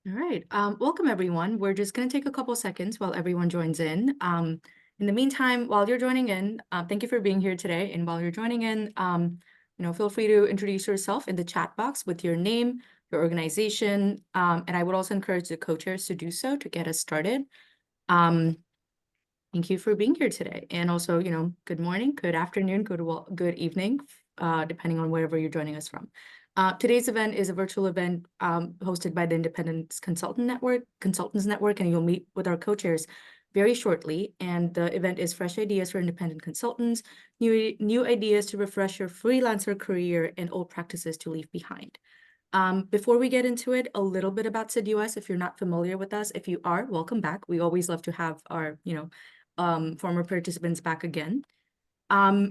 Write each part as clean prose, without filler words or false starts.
All right. Welcome everyone. We're just going to take a couple seconds while everyone joins in. In the meantime, while you're joining in, thank you for being here today. And while you're joining in, feel free to introduce yourself in the chat box with your name, your organization, and I would also encourage the co-chairs to do so to get us started. Thank you for being here today. And also, good morning, good afternoon, good evening, depending on wherever you're joining us from. Today's event is a virtual event hosted by the Independence Consultants Network, and you'll meet with our co-chairs very shortly. And the event is Fresh Ideas for Independent Consultants, new ideas to refresh your freelancer career and old practices to leave behind. Before we get into it, a little bit about SID-US. If you're not familiar with us, if you are, welcome back. We always love to have our, former participants back again.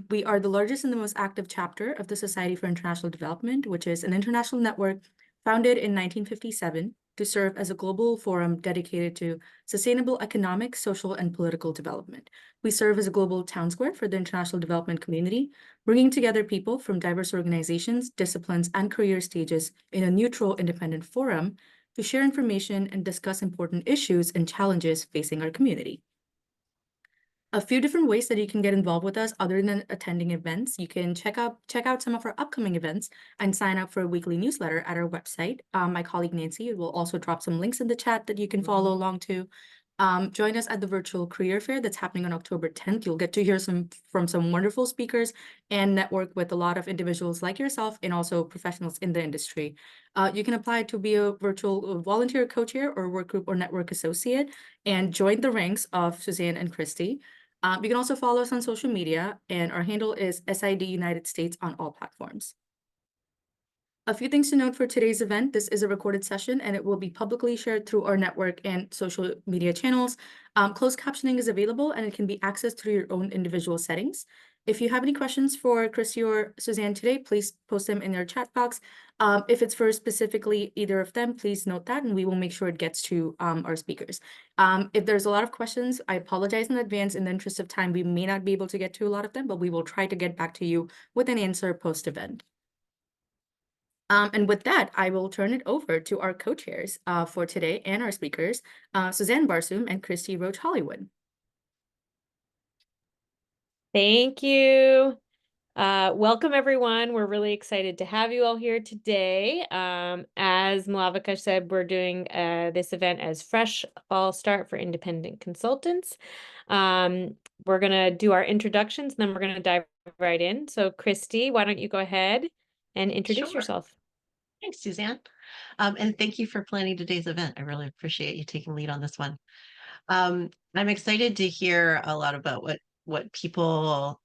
We are the largest and the most active chapter of the Society for International Development, which is an international network founded in 1957 to serve as a global forum dedicated to sustainable economic, social, and political development. We serve as a global town square for the international development community, bringing together people from diverse organizations, disciplines, and career stages in a neutral, independent forum to share information and discuss important issues and challenges facing our community. A few different ways that you can get involved with us other than attending events. You can check out some of our upcoming events and sign up for a weekly newsletter at our website. My colleague Nancy will also drop some links in the chat that you can follow along to. Join us at the virtual career fair that's happening on October 10th. You'll get to hear from some wonderful speakers and network with a lot of individuals like yourself and also professionals in the industry. You can apply to be a virtual volunteer co-chair or work group or network associate and join the ranks of Suzanne and Christy. You can also follow us on social media, and our handle is SID United States on all platforms. A few things to note for today's event. This is a recorded session, and it will be publicly shared through our network and social media channels. Closed captioning is available, and it can be accessed through your own individual settings. If you have any questions for Christy or Suzanne today, please post them in their chat box. If it's for specifically either of them, please note that, and we will make sure it gets to our speakers. If there's a lot of questions, I apologize in advance. In the interest of time, we may not be able to get to a lot of them, but we will try to get back to you with an answer post-event. And with that, I will turn it over to our co-chairs for today and our speakers, Suzanne Barsoom and Christy Roach Hollywood. Thank you. Welcome, everyone. We're really excited to have you all here today. As Malavika said, we're doing this event as Fresh Fall Start for Independent Consultants. We're going to do our introductions, and then we're going to dive right in. So, Christy, why don't you go ahead and introduce yourself? Thanks, Suzanne. And thank you for planning today's event. I really appreciate you taking lead on this one. I'm excited to hear a lot about what people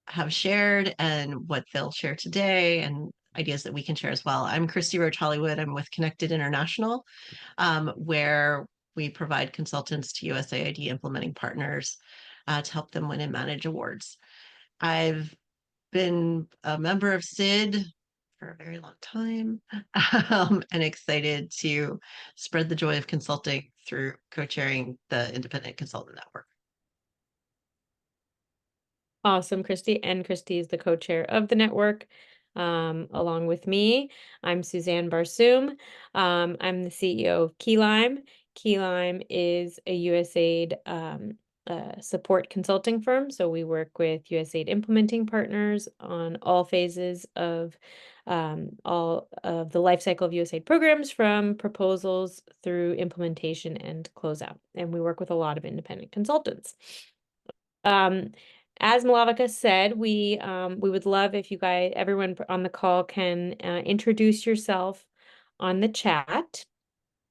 have shared and what they'll share today and ideas that we can share as well. I'm Christy Roach Hollywood. I'm with Connected International, where we provide consultants to USAID implementing partners to help them win and manage awards. I've been a member of SID for a very long time and excited to spread the joy of consulting through co-chairing the Independent Consultant Network. Awesome, Christy. And Christy is the co-chair of the network along with me. I'm Suzanne Barsoom. I'm the CEO of Key Lime. Key Lime is a USAID support consulting firm. So we work with USAID implementing partners on all phases of all of the life cycle of USAID programs, from proposals through implementation and closeout. And we work with a lot of independent consultants. As Malavika said, we would love if you guys, everyone on the call, can introduce yourself on the chat.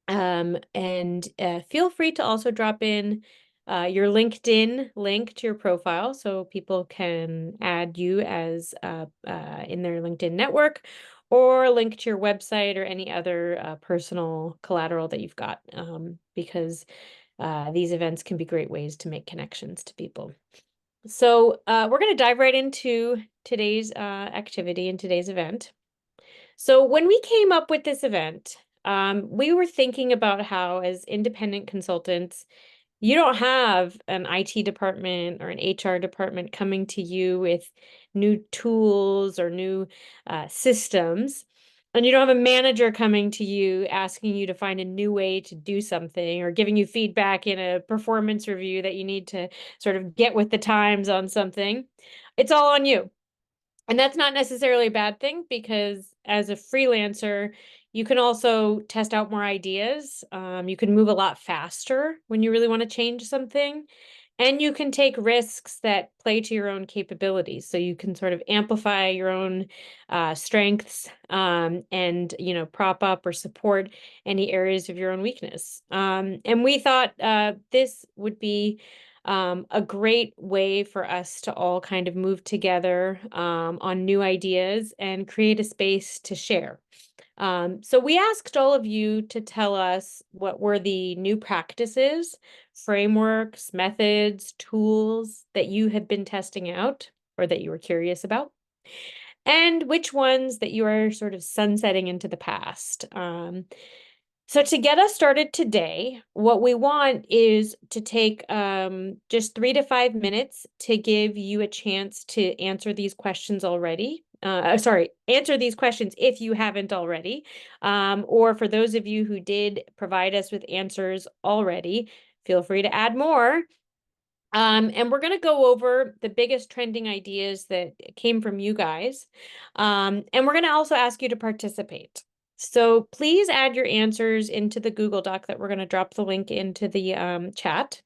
And feel free to also drop in your LinkedIn link to your profile so people can add you as in their LinkedIn network, or link to your website or any other personal collateral that you've got, because these events can be great ways to make connections to people. So we're going to dive right into today's activity and today's event. So when we came up with this event, we were thinking about how, as independent consultants, you don't have an IT department or an HR department coming to you with new tools or new systems. And you don't have a manager coming to you asking you to find a new way to do something or giving you feedback in a performance review that you need to sort of get with the times on something. It's all on you. And that's not necessarily a bad thing, because as a freelancer, you can also test out more ideas. You can move a lot faster when you really want to change something. And you can take risks that play to your own capabilities. So you can sort of amplify your own strengths, and, prop up or support any areas of your own weakness. And we thought this would be a great way for us to all kind of move together on new ideas and create a space to share. So we asked all of you to tell us what were the new practices, frameworks, methods, tools that you had been testing out or that you were curious about, and which ones that you are sort of sunsetting into the past. So to get us started today, what we want is to take just 3 to 5 minutes to give you a chance to answer these questions already. Answer these questions if you haven't already. Or for those of you who did provide us with answers already, feel free to add more. And we're going to go over the biggest trending ideas that came from you guys. And we're going to also ask you to participate. So please add your answers into the Google Doc that we're going to drop the link into the chat.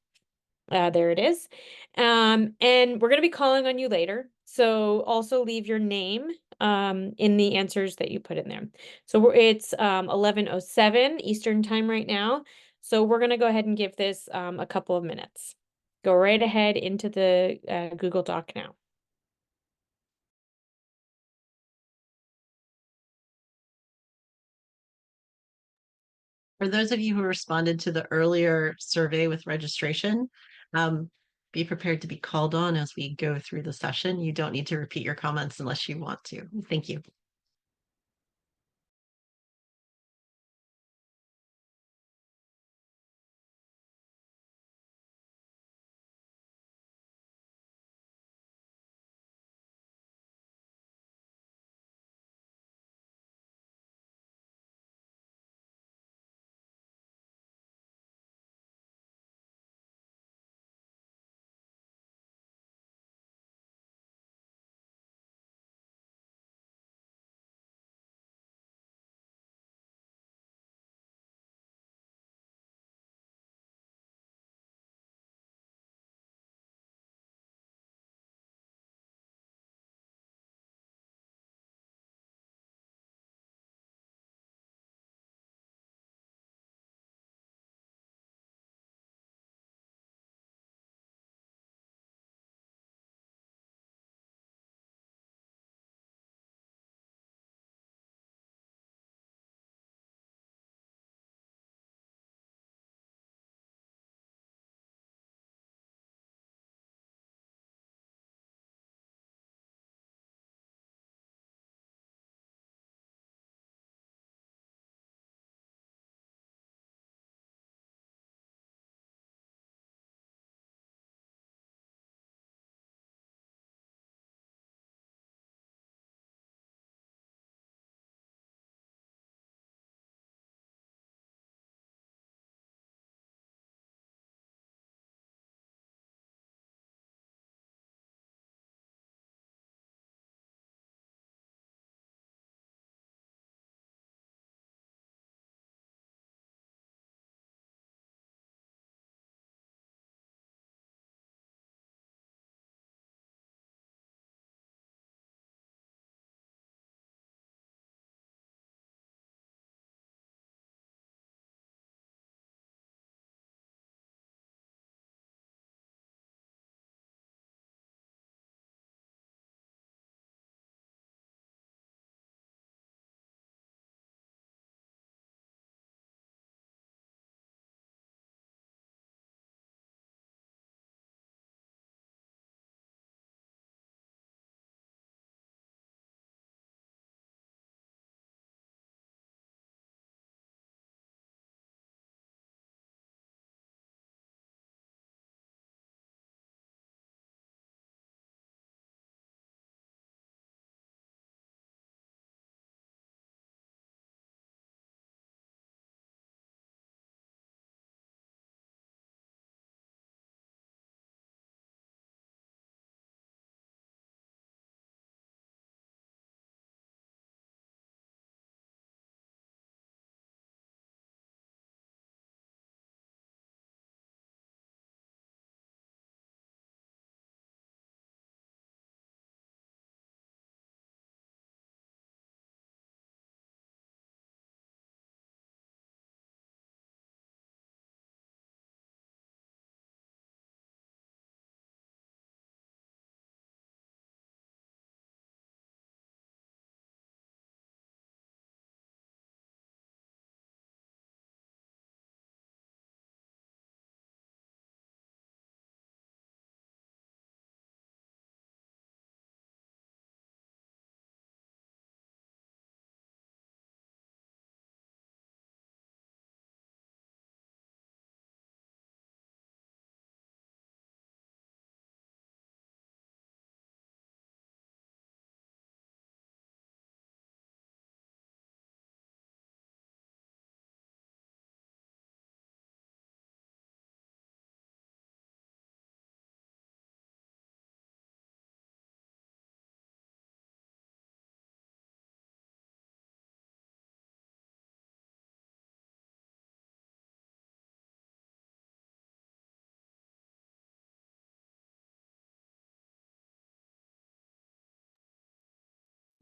There it is. And we're going to be calling on you later. So also leave your name in the answers that you put in there. So it's 11:07 Eastern time right now. So we're going to go ahead and give this a couple of minutes. Go right ahead into the Google Doc now. For those of you who responded to the earlier survey with registration, be prepared to be called on as we go through the session. You don't need to repeat your comments unless you want to. Thank you.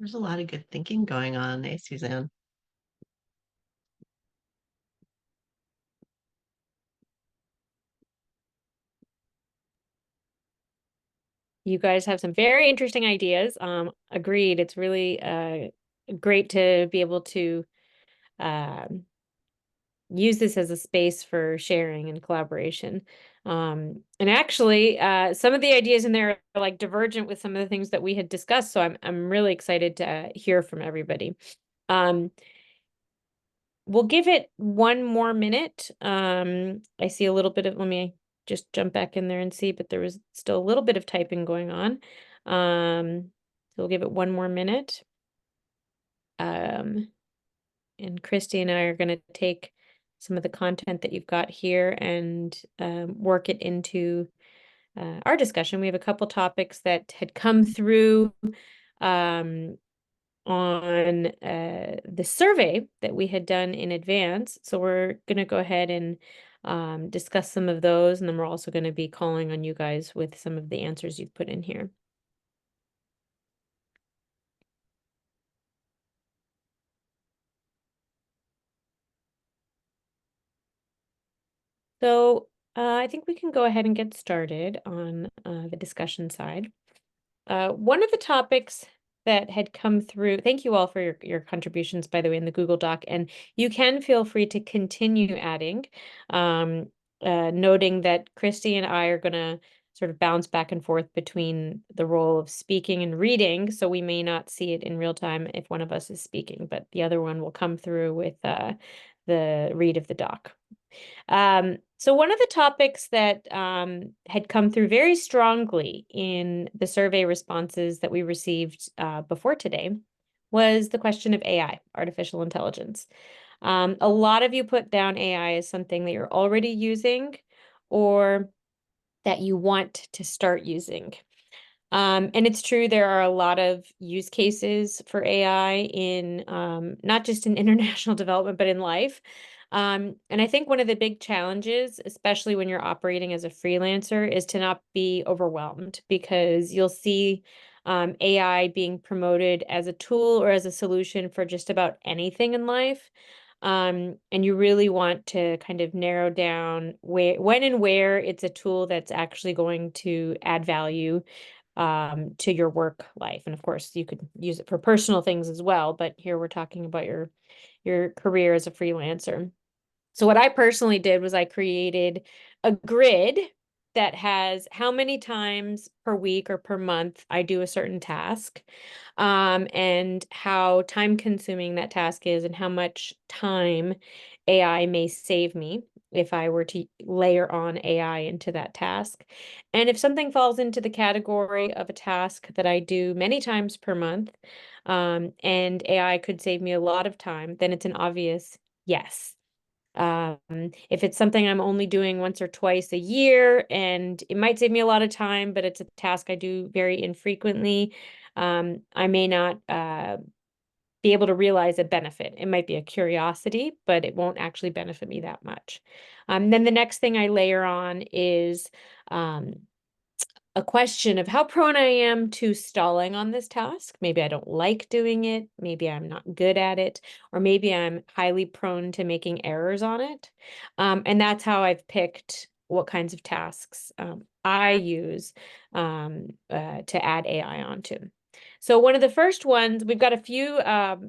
There's a lot of good thinking going on, eh, Suzanne? You guys have some very interesting ideas. Agreed. It's really great to be able to um, use this as a space for sharing and collaboration. And actually, some of the ideas in there are like divergent with some of the things that we had discussed. So I'm really excited to hear from everybody. We'll give it one more minute. I see a little bit of, let me just jump back in there and see, but there was still a little bit of typing going on. So we'll give it one more minute. And Christy and I are going to take some of the content that you've got here and work it into our discussion. We have a couple topics that had come through um, on the survey that we had done in advance. So we're going to go ahead and discuss some of those, and then we're also going to be calling on you guys with some of the answers you've put in here. So I think we can go ahead and get started on the discussion side. One of the topics that had come through, thank you all for your contributions, by the way, in the Google Doc, and you can feel free to continue adding, noting that Christy and I are going to sort of bounce back and forth between the role of speaking and reading, so we may not see it in real time if one of us is speaking, but the other one will come through with the read of the doc. So one of the topics that had come through very strongly in the survey responses that we received before today was the question of AI, artificial intelligence. A lot of you put down AI as something that you're already using or that you want to start using. And it's true, there are a lot of use cases for AI in not just in international development, but in life. And I think one of the big challenges, especially when you're operating as a freelancer, is to not be overwhelmed because you'll see AI being promoted as a tool or as a solution for just about anything in life. And you really want to kind of narrow down when and where it's a tool that's actually going to add value to your work life. And of course, you could use it for personal things as well, but here we're talking about your career as a freelancer. So what I personally did was I created a grid that has how many times per week or per month I do a certain task, and how time consuming that task is and how much time AI may save me if I were to layer on AI into that task. And if something falls into the category of a task that I do many times per month, and AI could save me a lot of time, then it's an obvious yes. If it's something I'm only doing once or twice a year and it might save me a lot of time, but it's a task I do very infrequently, I may not be able to realize a benefit. It might be a curiosity, but it won't actually benefit me that much. Then the next thing I layer on is a question of how prone I am to stalling on this task. Maybe I don't like doing it. Maybe I'm not good at it, or maybe I'm highly prone to making errors on it. And that's how I've picked what kinds of tasks I use to add AI onto. So one of the first ones, we've got a few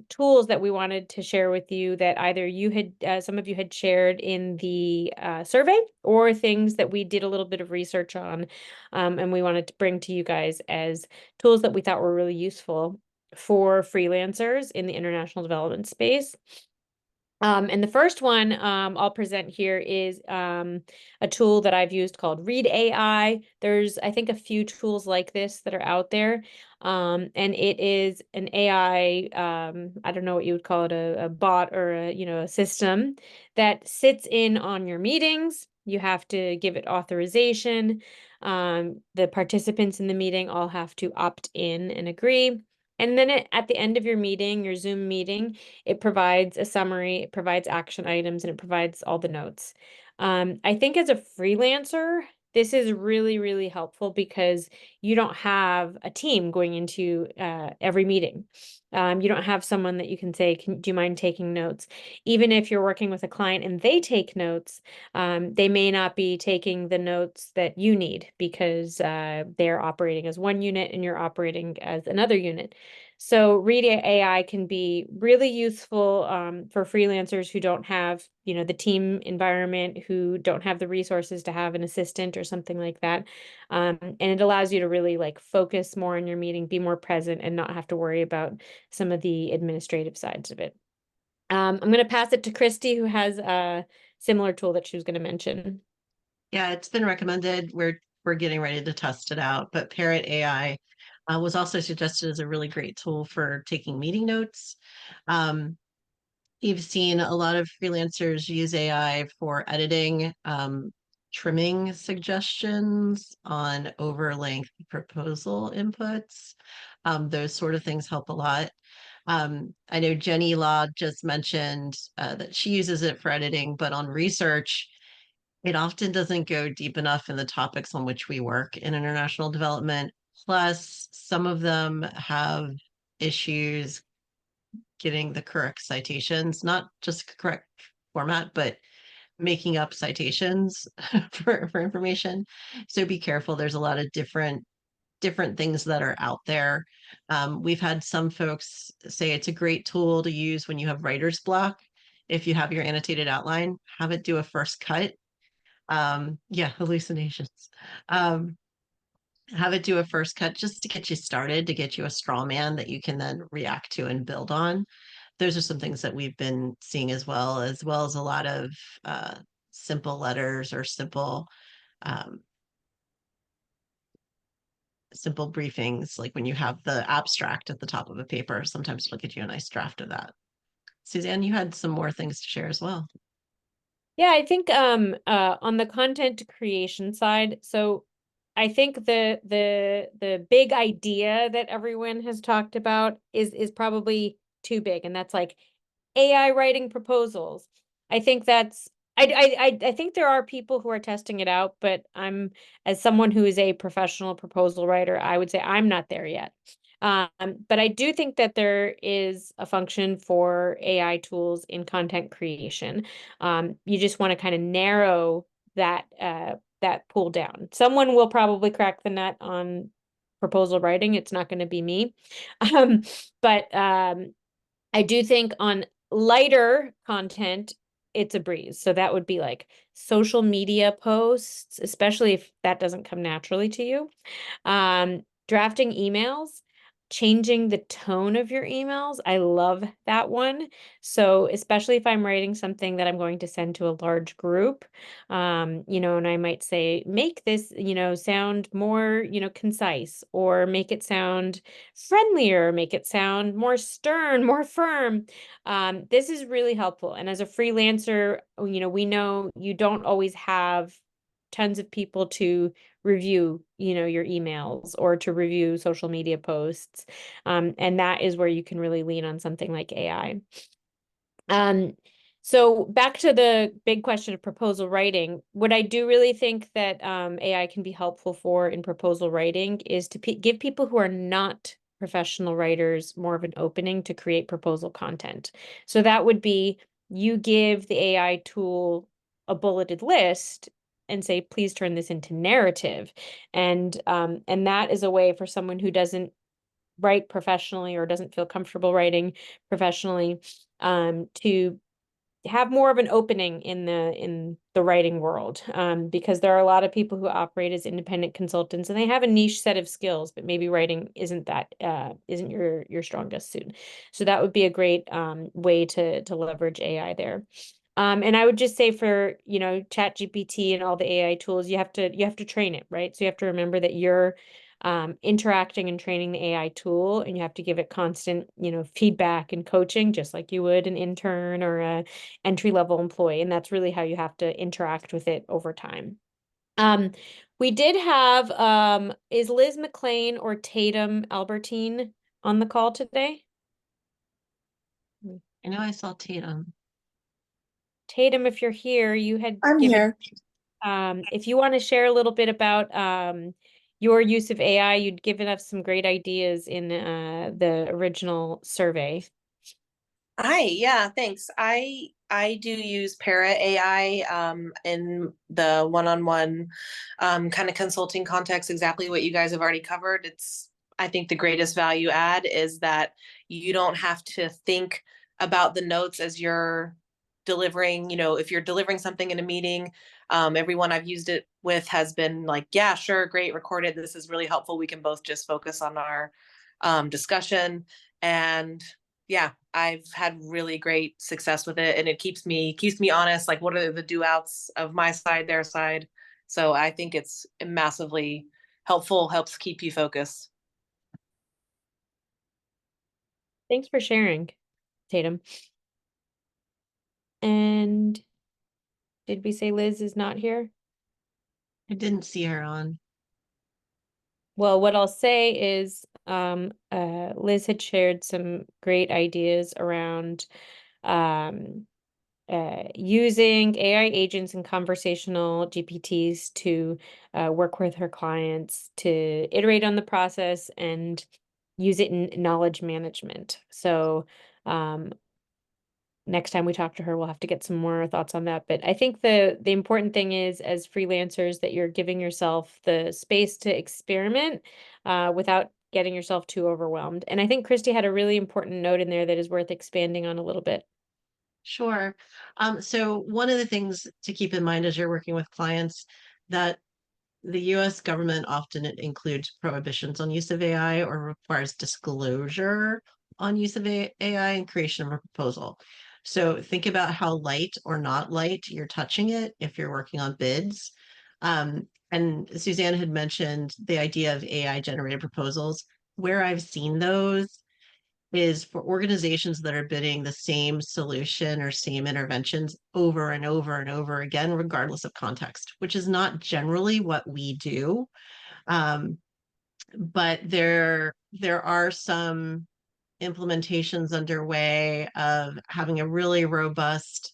tools that we wanted to share with you that either you had, some of you had shared in the survey, or things that we did a little bit of research on, and we wanted to bring to you guys as tools that we thought were really useful for freelancers in the international development space. And the first one I'll present here is a tool that I've used called Read AI. There's, I think, a few tools like this that are out there. And it is an AI, I don't know what you would call it, a bot or a system that sits in on your meetings. You have to give it authorization. The participants in the meeting all have to opt in and agree. And then at the end of your meeting, your Zoom meeting, it provides a summary, it provides action items, and it provides all the notes. I think as a freelancer, this is really, really helpful because you don't have a team going into every meeting. You don't have someone that you can say, do you mind taking notes? Even if you're working with a client and they take notes, they may not be taking the notes that you need because they're operating as one unit and you're operating as another unit. So Read AI can be really useful for freelancers who don't have, the team environment, who don't have the resources to have an assistant or something like that. And it allows you to really like focus more on your meeting, be more present, and not have to worry about some of the administrative sides of it. I'm going to pass it to Christy, who has a similar tool that she was going to mention. Yeah, it's been recommended. We're getting ready to test it out, but Parrot AI was also suggested as a really great tool for taking meeting notes. You've seen a lot of freelancers use AI for editing, trimming suggestions on overlength proposal inputs. Those sort of things help a lot. I know Jenny Law just mentioned that she uses it for editing, but on research, it often doesn't go deep enough in the topics on which we work in international development. Plus, some of them have issues getting the correct citations, not just correct format, but making up citations for information. So be careful. There's a lot of different things that are out there. We've had some folks say it's a great tool to use when you have writer's block. If you have your annotated outline, have it do a first cut. Yeah, hallucinations. Have it do a first cut just to get you started, to get you a straw man that you can then react to and build on. Those are some things that we've been seeing as well as a lot of simple letters or simple briefings, like when you have the abstract at the top of a paper, sometimes it'll get you a nice draft of that. Suzanne, you had some more things to share as well. Yeah, I think on the content creation side, so I think the big idea that everyone has talked about is probably too big, and that's like AI writing proposals. I think that's I think there are people who are testing it out, but as someone who is a professional proposal writer, I would say I'm not there yet. But I do think that there is a function for AI tools in content creation. You just want to kind of narrow that that pool down. Someone will probably crack the nut on proposal writing. It's not going to be me. Um, but I do think on lighter content, it's a breeze. So that would be like social media posts, especially if that doesn't come naturally to you. Drafting emails, changing the tone of your emails. I love that one. So especially if I'm writing something that I'm going to send to a large group, and I might say, make this, sound more, concise, or make it sound friendlier, make it sound more stern, more firm. This is really helpful. And as a freelancer, we know you don't always have tons of people to review, your emails or to review social media posts. And that is where you can really lean on something like AI. So back to the big question of proposal writing, what I do really think that AI can be helpful for in proposal writing is to give people who are not professional writers more of an opening to create proposal content. So that would be, you give the AI tool a bulleted list and say, please turn this into narrative. And that is a way for someone who doesn't write professionally or doesn't feel comfortable writing professionally to have more of an opening in the writing world, because there are a lot of people who operate as independent consultants and they have a niche set of skills, but maybe writing isn't your strongest suit. So that would be a great way to leverage AI there. And I would just say for, ChatGPT and all the AI tools, you have to train it, right? So you have to remember that you're interacting and training the AI tool, and you have to give it constant, feedback and coaching, just like you would an intern or a entry-level employee. And that's really how you have to interact with it over time. We did have, is Liz McLean or Tatum Albertine on the call today? I know I saw Tatum. Tatum, if you're here, you had I'm given here. if you want to share a little bit about your use of AI. You'd given us some great ideas in the original survey. Hi, yeah, thanks. I do use Para AI in the one-on-one kind of consulting context, exactly what you guys have already covered. I think the greatest value add is that you don't have to think about the notes as you're delivering, if you're delivering something in a meeting, everyone I've used it with has been like, yeah, sure, great, recorded. This is really helpful. We can both just focus on our discussion. And yeah, I've had really great success with it, and it keeps me honest. Like, what are the do outs of my side, their side? So I think it's massively helpful, helps keep you focused. Thanks for sharing, Tatum. And did we say Liz is not here? I didn't see her on. Well, what I'll say is Liz had shared some great ideas around using AI agents and conversational GPTs to work with her clients to iterate on the process and use it in knowledge management. So next time we talk to her, we'll have to get some more thoughts on that. But I think the important thing is, as freelancers, that you're giving yourself the space to experiment without getting yourself too overwhelmed. And I think Christy had a really important note in there that is worth expanding on a little bit. Sure. So one of the things to keep in mind as you're working with clients, that the US government often includes prohibitions on use of AI or requires disclosure on use of AI and creation of a proposal. So think about how light or not light you're touching it if you're working on bids. And Suzanne had mentioned the idea of AI generated proposals. Where I've seen those is for organizations that are bidding the same solution or same interventions over and over and over again, regardless of context, which is not generally what we do. But there are some implementations underway of having a really robust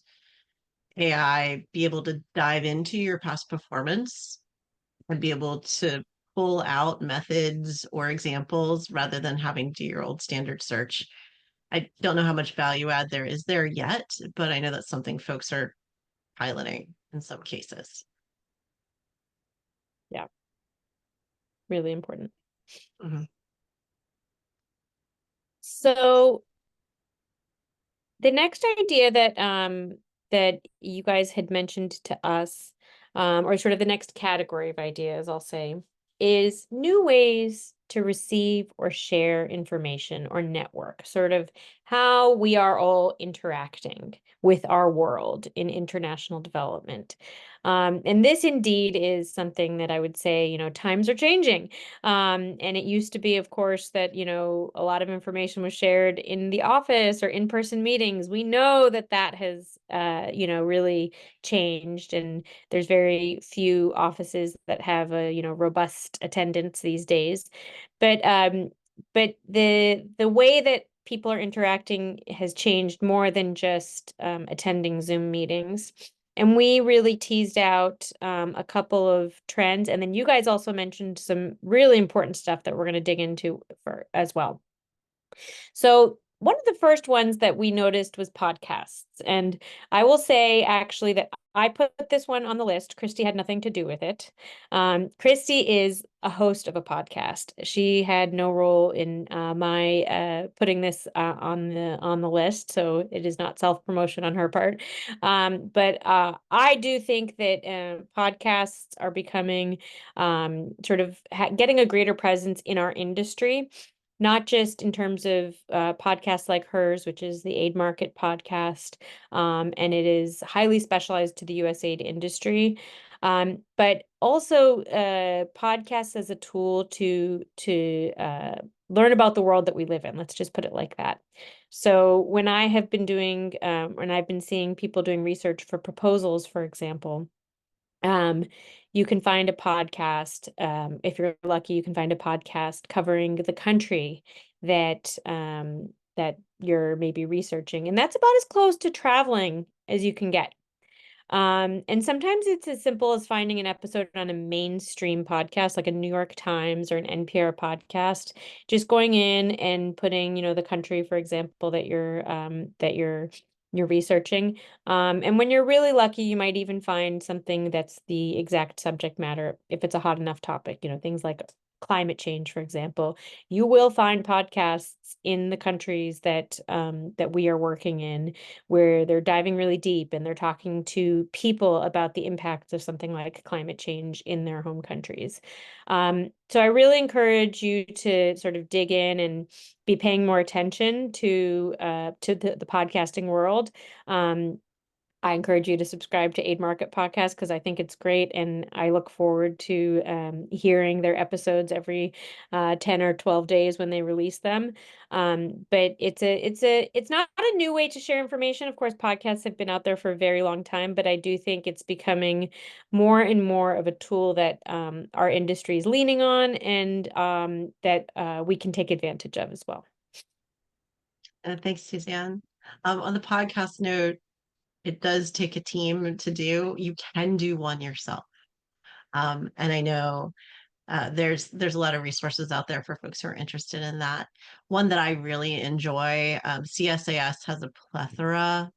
AI be able to dive into your past performance and be able to pull out methods or examples rather than having to do your old standard search. I don't know how much value add there is there yet, but I know that's something folks are piloting in some cases. Yeah. Really important. Mm-hmm. So the next idea that that you guys had mentioned to us, or sort of the next category of ideas, I'll say, is new ways to receive or share information or network, sort of how we are all interacting with our world in international development. And this indeed is something that I would say, times are changing. And it used to be, of course, that, a lot of information was shared in the office or in-person meetings. We know that that has, really changed. And there's very few offices that have a, robust attendance these days. But the way that people are interacting has changed more than just attending Zoom meetings. And we really teased out a couple of trends. And then you guys also mentioned some really important stuff that we're going to dig into as well. So one of the first ones that we noticed was podcasts. And I will say actually that I put this one on the list. Christy had nothing to do with it. Christy is a host of a podcast. She had no role in my putting this on the list, so it is not self-promotion on her part. But I do think that podcasts are becoming sort of getting a greater presence in our industry. Not just in terms of podcasts like hers, which is the Aid Market podcast, and it is highly specialized to the USAID industry, but also podcasts as a tool to learn about the world that we live in. Let's just put it like that. So when I have been doing, when I've been seeing people doing research for proposals, for example, you can find a podcast. If you're lucky, you can find a podcast covering the country that that you're maybe researching, and that's about as close to traveling as you can get. And sometimes it's as simple as finding an episode on a mainstream podcast, like a New York Times or an NPR podcast, just going in and putting, the country, for example, that you're researching. And when you're really lucky, you might even find something that's the exact subject matter if it's a hot enough topic, things like climate change, for example. You will find podcasts in the countries that we are working in where they're diving really deep and they're talking to people about the impacts of something like climate change in their home countries. So I really encourage you to sort of dig in and be paying more attention to the podcasting world. I encourage you to subscribe to Aid Market Podcast because I think it's great, and I look forward to hearing their episodes every 10 or 12 days when they release them. But it's not a new way to share information. Of course, podcasts have been out there for a very long time, but I do think it's becoming more and more of a tool that our industry is leaning on, and that we can take advantage of as well. Thanks, Suzanne. On the podcast note, it does take a team to do. You can do one yourself. And I know there's a lot of resources out there for folks who are interested in that. One that I really enjoy, CSIS has a plethora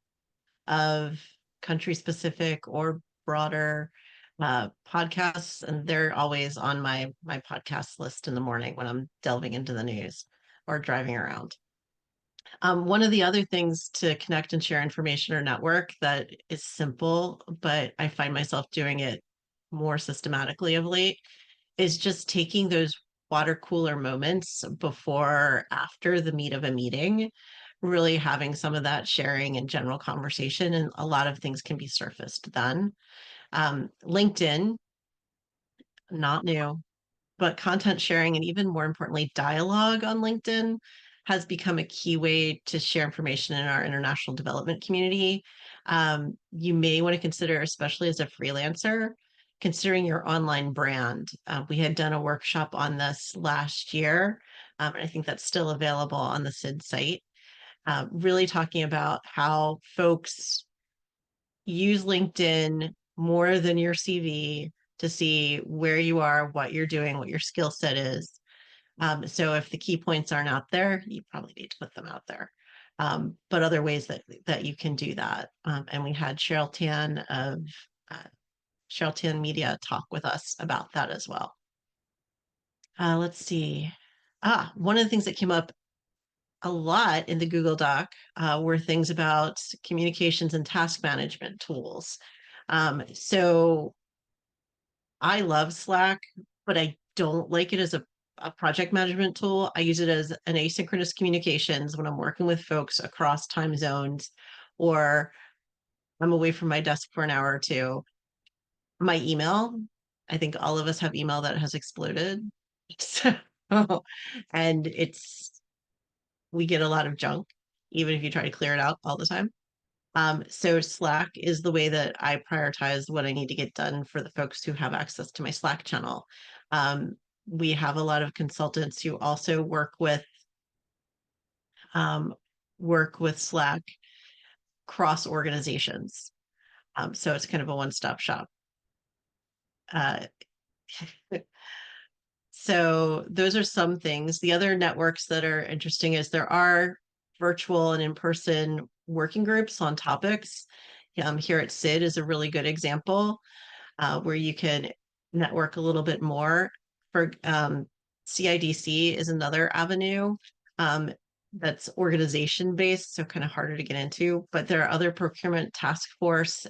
of country specific or broader podcasts, and they're always on my podcast list in the morning when I'm delving into the news or driving around. One of the other things to connect and share information or network that is simple, but I find myself doing it more systematically of late, is just taking those water cooler moments before, after the meat of a meeting, really having some of that sharing and general conversation. And a lot of things can be surfaced then. LinkedIn, not new, but content sharing and even more importantly, dialogue on LinkedIn has become a key way to share information in our international development community. You may want to consider, especially as a freelancer, considering your online brand. We had done a workshop on this last year, and I think that's still available on the SID site, really talking about how folks use LinkedIn more than your CV to see where you are, what you're doing, what your skill set is. So if the key points aren't out there, you probably need to put them out there. But other ways that you can do that. And we had Cheryl Tan of Cheryl Tan Media talk with us about that as well. Let's see. One of the things that came up a lot in the Google Doc were things about communications and task management tools. So I love Slack, but I don't like it as a project management tool. I use it as an asynchronous communications when I'm working with folks across time zones, or I'm away from my desk for an hour or two. My email, I think all of us have email that has exploded. So, and we get a lot of junk, even if you try to clear it out all the time. So Slack is the way that I prioritize what I need to get done for the folks who have access to my Slack channel. We have a lot of consultants who also work with Slack cross organizations. So it's kind of a one-stop shop. So those are some things. The other networks that are interesting is there are virtual and in-person working groups on topics. Here at SID is a really good example where you can network a little bit more. For CIDC is another avenue that's organization based, so kind of harder to get into. But there are other procurement task force,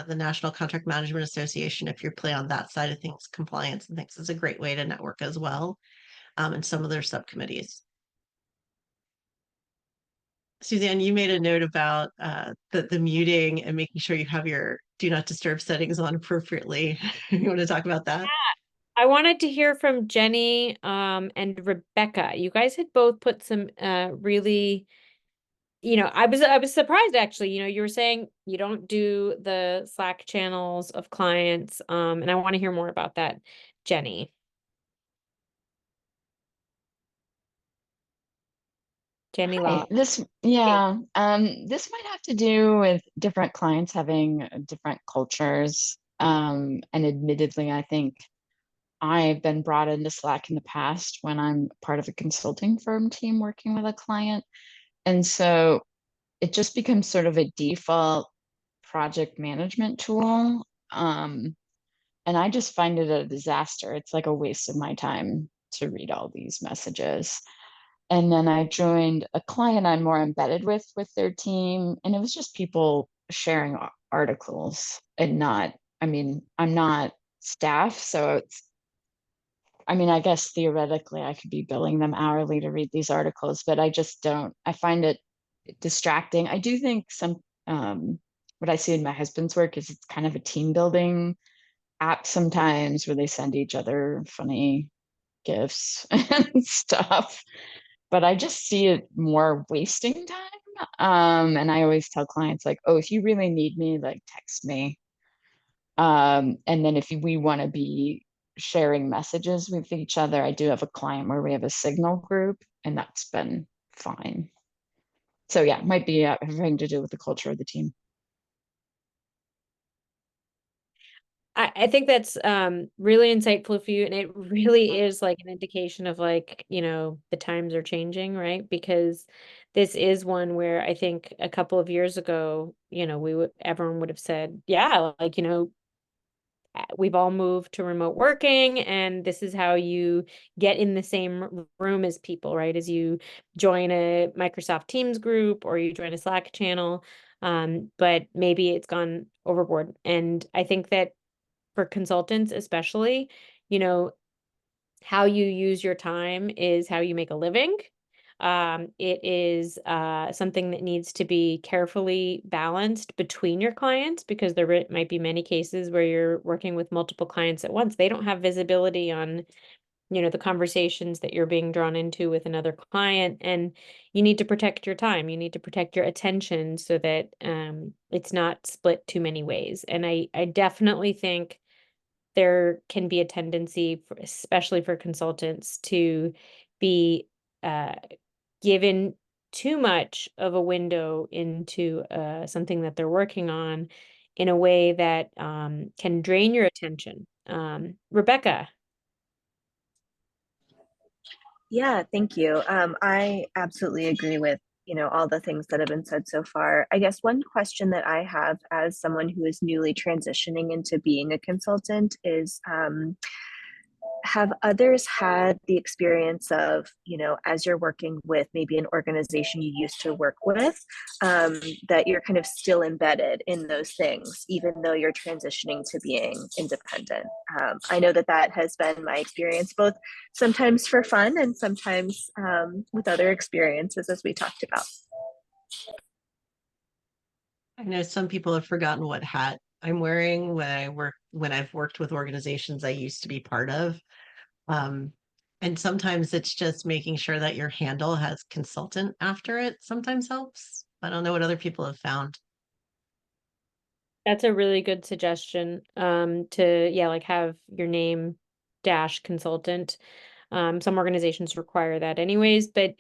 the National Contract Management Association. If you play on that side of things, compliance and things is a great way to network as well, and some of their subcommittees. Suzanne, you made a note about the muting and making sure you have your do not disturb settings on appropriately. You want to talk about that? I wanted to hear from Jenny and Rebecca. You guys had both put some really, I was surprised actually. You were saying you don't do the Slack channels of clients, and I want to hear more about that, Jenny. Jenny Law. This might have to do with different clients having different cultures. And admittedly, I think I've been brought into Slack in the past when I'm part of a consulting firm team working with a client. And so it just becomes sort of a default project management tool. And I just find it a disaster. It's like a waste of my time to read all these messages. And then I joined a client I'm more embedded with their team, and it was just people sharing articles and not, I mean, I'm not staff, so it's, I mean, I guess theoretically I could be billing them hourly to read these articles, but I just don't, I find it distracting. I do think what I see in my husband's work is it's kind of a team building app sometimes where they send each other funny gifts and stuff, but I just see it more wasting time. And I always tell clients like, oh, if you really need me, like text me. And then if we want to be sharing messages with each other, I do have a client where we have a Signal group, and that's been fine. So yeah, it might be having to do with the culture of the team. I think that's really insightful for you, and it really is like an indication of like, you know, the times are changing, right? Because this is one where I think a couple of years ago, you know, everyone would have said, yeah, like, you know, we've all moved to remote working, and this is how you get in the same room as people, right? As you join a Microsoft Teams group or you join a Slack channel. But maybe it's gone overboard. And I think that for consultants especially, you know, how you use your time is how you make a living. It is something that needs to be carefully balanced between your clients, because there might be many cases where you're working with multiple clients at once. They don't have visibility on, you know, the conversations that you're being drawn into with another client, and you need to protect your time. You need to protect your attention so that it's not split too many ways. And I definitely think there can be a tendency, especially for consultants, to be given too much of a window into something that they're working on in a way that can drain your attention. Rebecca. Yeah, thank you. I absolutely agree with, all the things that have been said so far. I guess one question that I have as someone who is newly transitioning into being a consultant is, have others had the experience of, as you're working with maybe an organization you used to work with, that you're kind of still embedded in those things, even though you're transitioning to being independent? I know that has been my experience, both sometimes for fun and sometimes with other experiences, as we talked about. I know some people have forgotten what hat I'm wearing when I've worked with organizations I used to be part of. And sometimes it's just making sure that your handle has consultant after it sometimes helps. I don't know what other people have found. That's a really good suggestion. To like have your name dash consultant. Some organizations require that anyways, but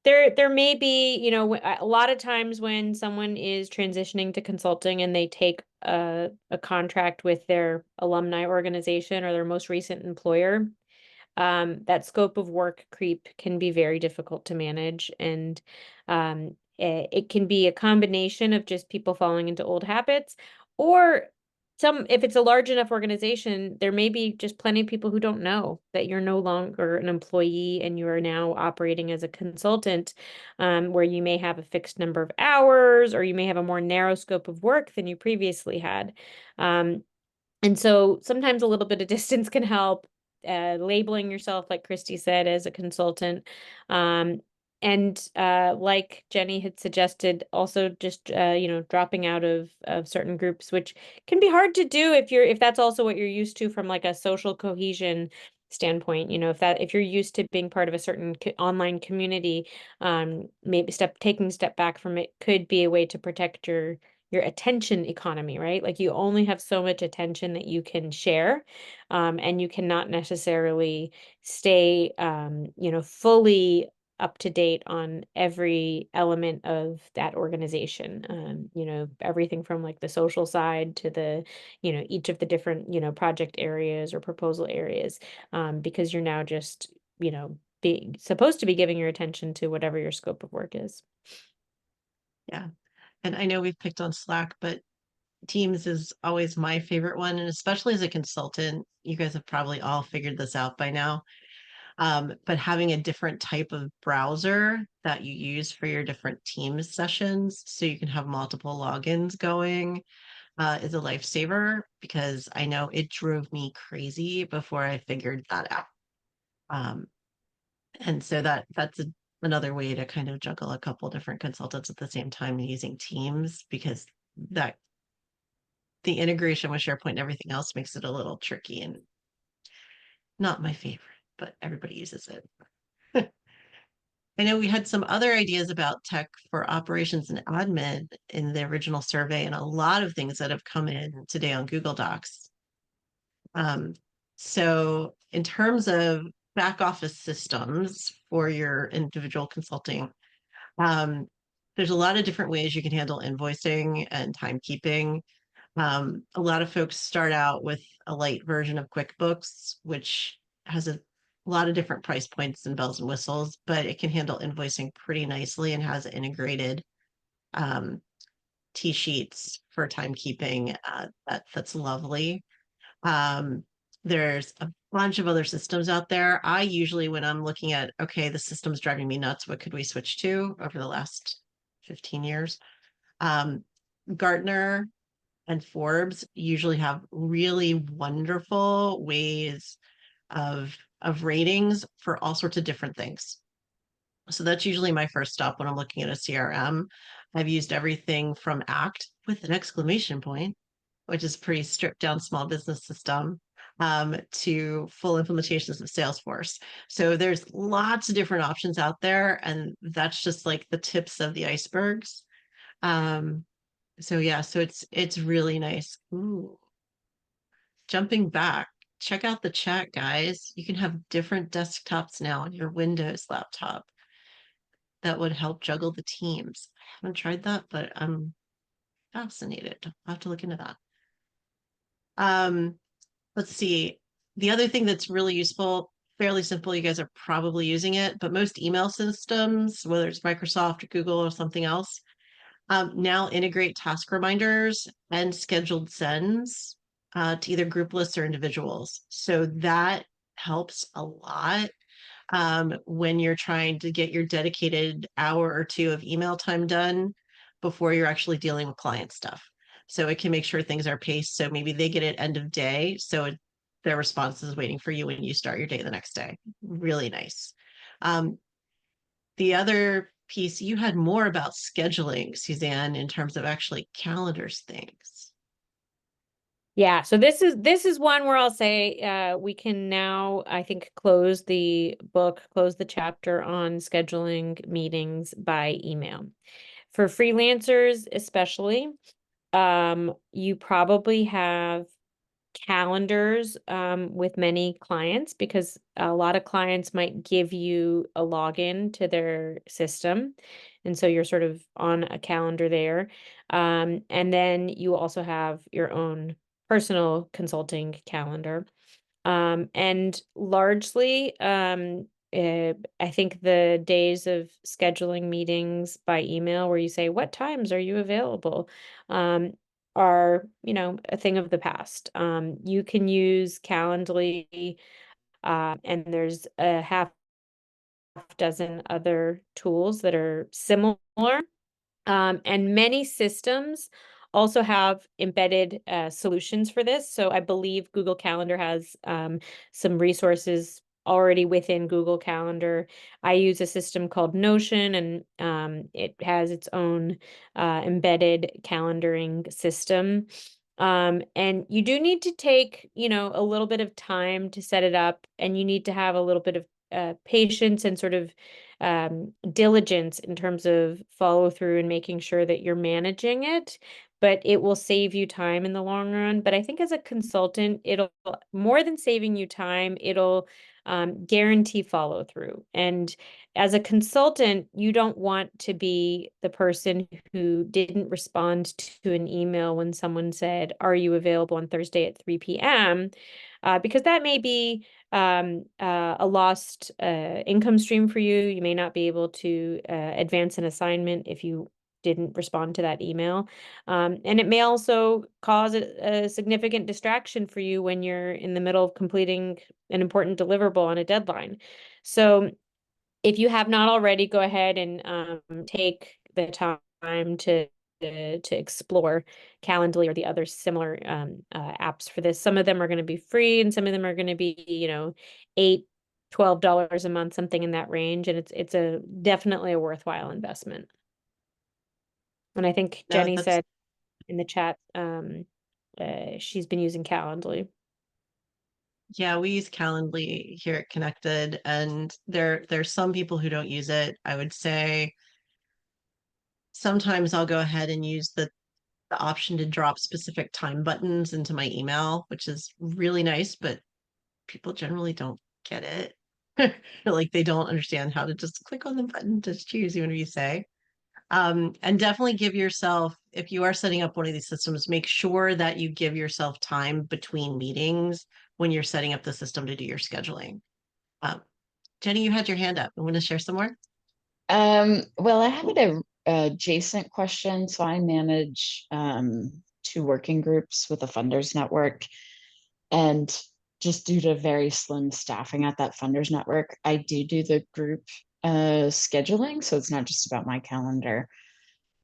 there may be, a lot of times when someone is transitioning to consulting and they take a contract with their alumni organization or their most recent employer, that scope of work creep can be very difficult to manage. And it can be a combination of just people falling into old habits, or if it's a large enough organization, there may be just plenty of people who don't know that you're no longer an employee and you are now operating as a consultant, where you may have a fixed number of hours, or you may have a more narrow scope of work than you previously had. And so sometimes a little bit of distance can help. Labeling yourself, like Christy said, as a consultant. And like Jenny had suggested, also just dropping out of certain groups, which can be hard to do if that's also what you're used to from like a social cohesion standpoint. If you're used to being part of a certain online community, maybe taking a step back from it could be a way to protect your attention economy, right? Like you only have so much attention that you can share, and you cannot necessarily stay, fully up to date on every element of that organization. You know, everything from like the social side to the, you know, each of the different, you know, project areas or proposal areas, because you're now just, you know, supposed to be giving your attention to whatever your scope of work is. Yeah. And I know we've picked on Slack, but Teams is always my favorite one. And especially as a consultant, you guys have probably all figured this out by now. But having a different type of browser that you use for your different Teams sessions so you can have multiple logins going is a lifesaver, because I know it drove me crazy before I figured that out. And so that's another way to kind of juggle a couple different consultants at the same time using Teams, because that the integration with SharePoint and everything else makes it a little tricky and not my favorite, but everybody uses it. I know we had some other ideas about tech for operations and admin in the original survey, and a lot of things that have come in today on Google Docs. So in terms of back office systems for your individual consulting, there's a lot of different ways you can handle invoicing and timekeeping. A lot of folks start out with a light version of QuickBooks, which has a lot of different price points and bells and whistles, but it can handle invoicing pretty nicely and has integrated T-sheets for timekeeping. That's lovely. There's a bunch of other systems out there. I usually, when I'm looking at, okay, the system's driving me nuts, what could we switch to over the last 15 years? Gartner and Forbes usually have really wonderful ways of ratings for all sorts of different things. So that's usually my first stop when I'm looking at a CRM. I've used everything from ACT with an exclamation point, which is pretty stripped down small business system, to full implementations of Salesforce. So there's lots of different options out there, and that's just like the tips of the icebergs. So yeah, so it's really nice. Ooh. Jumping back, check out the chat, guys. You can have different desktops now on your Windows laptop that would help juggle the teams. I haven't tried that, but I'm fascinated. I'll have to look into that. Let's see. The other thing that's really useful, fairly simple, you guys are probably using it, but most email systems, whether it's Microsoft or Google or something else, now integrate task reminders and scheduled sends to either group lists or individuals. So that helps a lot when you're trying to get your dedicated hour or two of email time done before you're actually dealing with client stuff. So it can make sure things are paced. So maybe they get it end of day. So their response is waiting for you when you start your day the next day. Really nice. The other piece, you had more about scheduling, Suzanne, in terms of actually calendars things. Yeah, so this is one where I'll say we can now, I think, close the book, close the chapter on scheduling meetings by email. For freelancers especially, you probably have calendars with many clients, because a lot of clients might give you a login to their system. And so you're sort of on a calendar there. And then you also have your own personal consulting calendar. And largely, I think the days of scheduling meetings by email where you say, what times are you available? Are, you know, a thing of the past. You can use Calendly, and there's a half dozen other tools that are similar. And many systems also have embedded solutions for this. So I believe Google Calendar has some resources already within Google Calendar. I use a system called Notion, and it has its own embedded calendaring system. And you do need to take, you know, a little bit of time to set it up, and you need to have a little bit of patience and sort of diligence in terms of follow through and making sure that you're managing it. but it will save you time in the long run. But I think as a consultant, it'll more than saving you time, it'll guarantee follow through. And as a consultant, you don't want to be the person who didn't respond to an email when someone said, "Are you available on Thursday at 3 p.m.?" Because that may be a lost income stream for you. You may not be able to advance an assignment if you didn't respond to that email. And it may also cause a significant distraction for you when you're in the middle of completing an important deliverable on a deadline. So if you have not already, go ahead and take the time to explore Calendly or the other similar apps for this. Some of them are going to be free, and some of them are going to be, $8, $12 a month, something in that range. And it's a definitely a worthwhile investment. And I think No, Jenny that's said in the chat, she's been using Calendly. yeah, we use Calendly here at Connected, and there's some people who don't use it. I would say sometimes I'll go ahead and use the option to drop specific time buttons into my email, which is really nice, but people generally don't get it. Like they don't understand how to just click on the button to choose whatever you say. And definitely give yourself, if you are setting up one of these systems, make sure that you give yourself time between meetings when you're setting up the system to do your scheduling. Um, Jenny, you had your hand up. You want to share some more? Well, I had a adjacent question. So I manage 2 working groups with a funders network, and just due to very slim staffing at that funders network, I do the group scheduling. So it's not just about my calendar.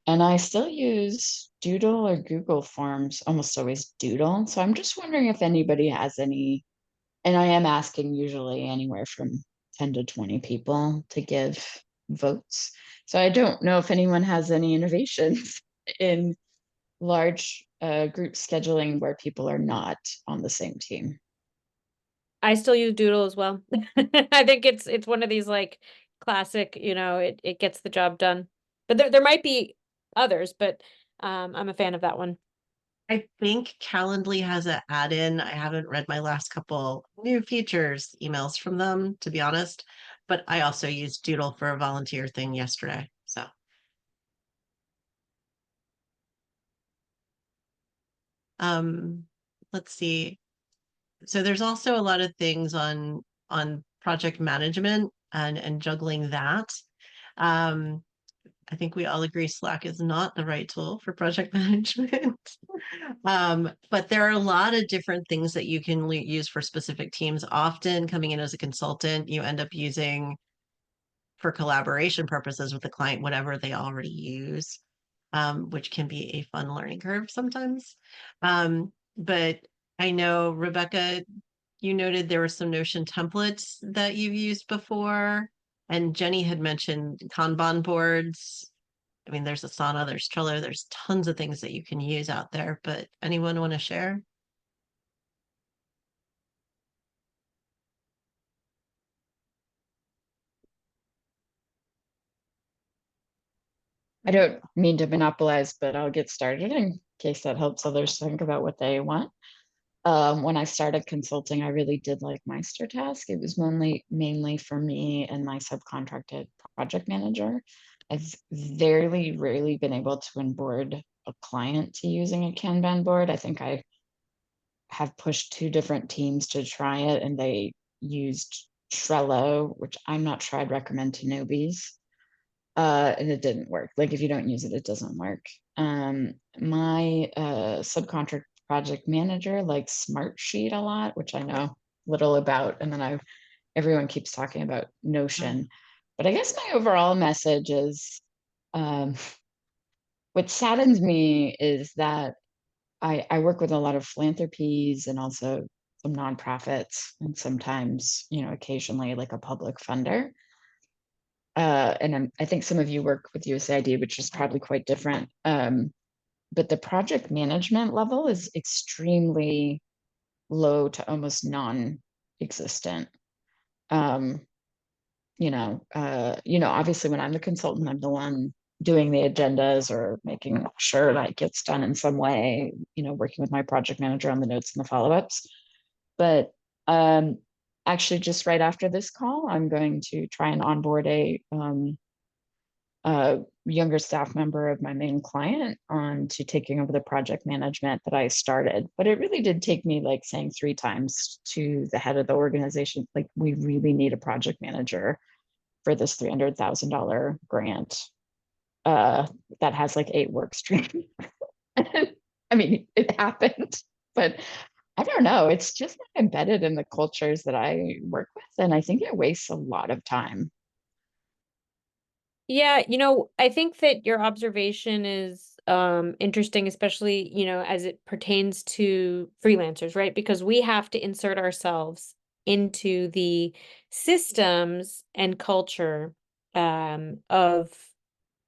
And I still use Doodle or Google Forms, almost always Doodle. So I'm just wondering if anybody has any, and I am asking usually anywhere from 10 to 20 people to give votes. So I don't know if anyone has any innovations in large group scheduling where people are not on the same team. I still use Doodle as well. I think it's one of these like classic, it gets the job done. But there might be others, but I'm a fan of that one. I think Calendly has an add-in. I haven't read my last couple new features emails from them, to be honest, but I also used Doodle for a volunteer thing yesterday. So let's see. So there's also a lot of things on project management and juggling that. Um, I think we all agree Slack is not the right tool for project management. But there are a lot of different things that you can use for specific teams. Often coming in as a consultant, you end up using for collaboration purposes with the client, whatever they already use, which can be a fun learning curve sometimes. But I know, Rebecca, you noted there were some Notion templates that you've used before, and Jenny had mentioned Kanban boards. I mean, there's Asana, there's Trello, there's tons of things that you can use out there, but anyone want to share? I don't mean to monopolize, but I'll get started in case that helps others think about what they want. When I started consulting, I really did like MeisterTask. It was mainly for me and my subcontracted project manager. I've very rarely been able to onboard a client to using a Kanban board. I think I have pushed 2 different teams to try it, and they used Trello, which I'm not sure I'd recommend to newbies. And it didn't work. Like if you don't use it, it doesn't work. My subcontract project manager likes Smartsheet a lot, which I know little about. And then everyone keeps talking about Notion. But I guess my overall message is what saddens me is that I work with a lot of philanthropies and also some nonprofits, and sometimes, occasionally like a public funder. And I think some of you work with USAID, which is probably quite different. But the project management level is extremely low to almost non-existent. Obviously when I'm the consultant, I'm the one doing the agendas or making sure that gets done in some way, working with my project manager on the notes and the follow-ups. But actually, just right after this call, I'm going to try and onboard a younger staff member of my main client on to taking over the project management that I started. But it really did take me like saying 3 times to the head of the organization, like, we really need a project manager for this $300,000 grant that has like 8 work streams. I mean, it happened, but I don't know. It's just not embedded in the cultures that I work with. And I think it wastes a lot of time. Yeah, I think that your observation is interesting, especially, as it pertains to freelancers, right? Because we have to insert ourselves into the systems and culture of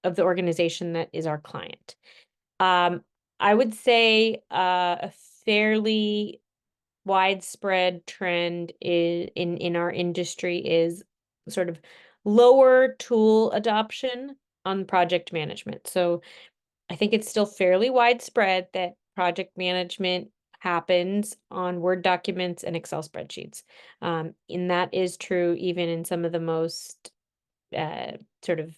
the organization that is our client. I would say a fairly widespread trend in our industry is sort of lower tool adoption on project management. So I think it's still fairly widespread that project management happens on Word documents and Excel spreadsheets. And that is true even in some of the most sort of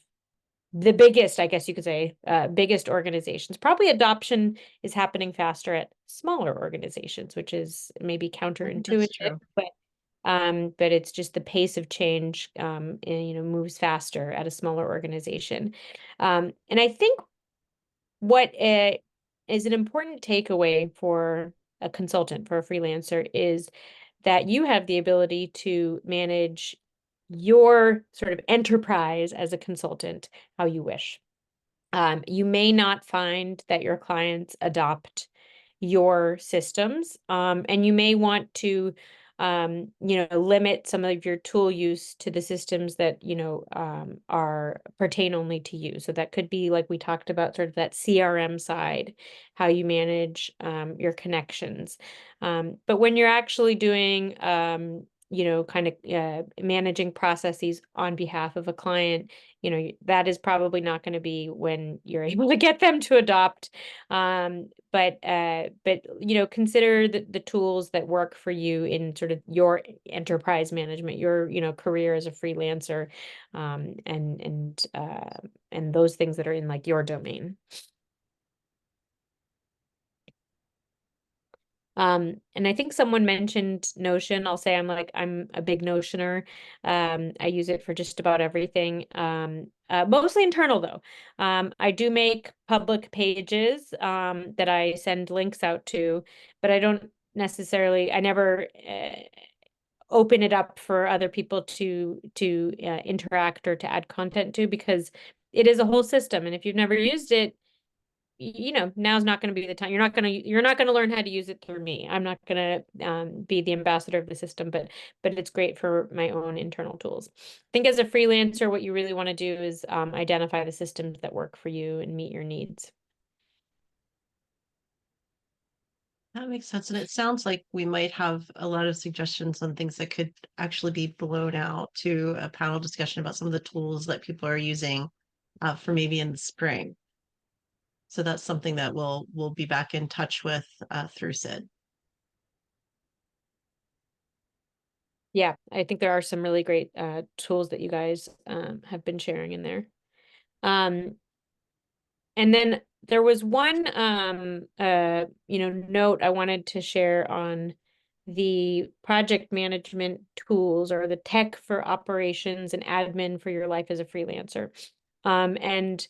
the biggest, I guess you could say, biggest organizations. Probably adoption is happening faster at smaller organizations, which is maybe counterintuitive, but it's just the pace of change, and, moves faster at a smaller organization. And I think what is an important takeaway for a consultant, for a freelancer, is that you have the ability to manage your sort of enterprise as a consultant how you wish. You may not find that your clients adopt your systems, and you may want to, limit some of your tool use to the systems that, are pertain only to you. So that could be, like we talked about, sort of that CRM side, how you manage your connections. But when you're actually doing, kind of managing processes on behalf of a client, that is probably not going to be when you're able to get them to adopt. But consider the tools that work for you in sort of your enterprise management, your, career as a freelancer, and those things that are in like your domain. And I think someone mentioned Notion. I'll say I'm a big Notioner. I use it for just about everything. Mostly internal though. I do make public pages that I send links out to, but I never open it up for other people to interact or to add content to, because it is a whole system. And if you've never used it, now's not going to be the time. You're not going to learn how to use it through me. I'm not going to be the ambassador of the system, but it's great for my own internal tools. I think as a freelancer, what you really want to do is identify the systems that work for you and meet your needs. That makes sense. And it sounds like we might have a lot of suggestions on things that could actually be blown out to a panel discussion about some of the tools that people are using for maybe in the spring. So that's something that we'll be back in touch with through SID. Yeah, I think there are some really great tools that you guys have been sharing in there. And then there was one note I wanted to share on the project management tools, or the tech for operations and admin for your life as a freelancer. And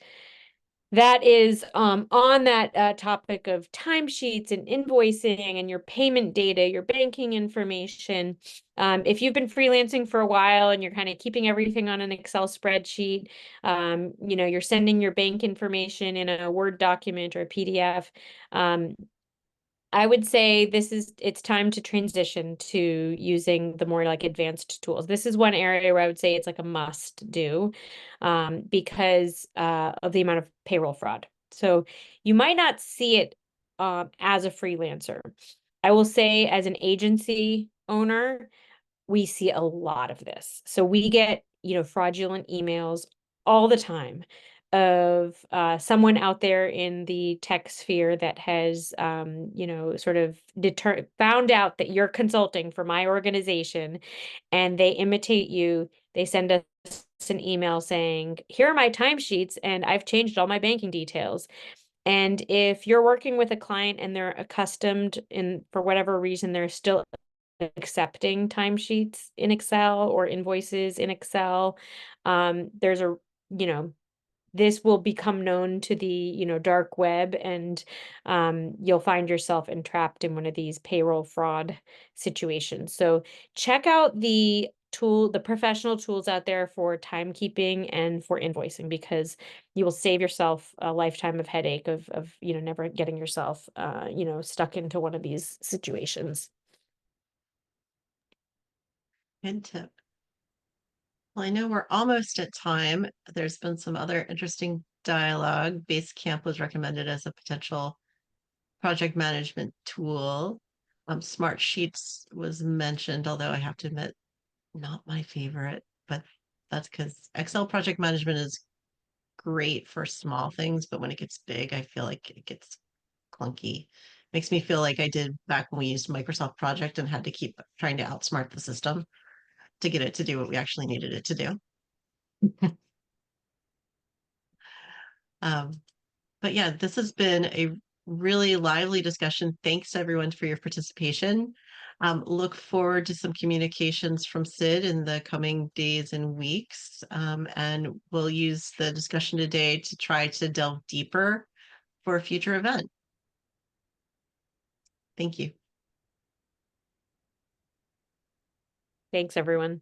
that is on that topic of timesheets and invoicing and your payment data, your banking information. If you've been freelancing for a while and you're kind of keeping everything on an Excel spreadsheet, you're sending your bank information in a Word document or a PDF, I would say it's time to transition to using the more like advanced tools. This is one area where I would say it's like a must do, because of the amount of payroll fraud. So you might not see it as a freelancer. I will say as an agency owner, we see a lot of this. So we get, fraudulent emails all the time. of someone out there in the tech sphere that has, sort of found out that you're consulting for my organization, and they imitate you. They send us an email saying, here are my timesheets, and I've changed all my banking details. And if you're working with a client and they're accustomed, for whatever reason, they're still accepting timesheets in Excel or invoices in Excel, there's a, this will become known to the, dark web, and you'll find yourself entrapped in one of these payroll fraud situations. So check out the professional tools out there for timekeeping and for invoicing, because you will save yourself a lifetime of headache of never getting yourself stuck into one of these situations. Good tip. Well, I know we're almost at time. There's been some other interesting dialogue. Basecamp was recommended as a potential project management tool. Smart Sheets was mentioned, although I have to admit, not my favorite, but that's because Excel project management is great for small things, but when it gets big, I feel like it gets clunky. Makes me feel like I did back when we used Microsoft Project and had to keep trying to outsmart the system to get it to do what we actually needed it to do. But yeah, this has been a really lively discussion. Thanks everyone for your participation. Look forward to some communications from SID in the coming days and weeks. And we'll use the discussion today to try to delve deeper for a future event. Thank you. Thanks, everyone.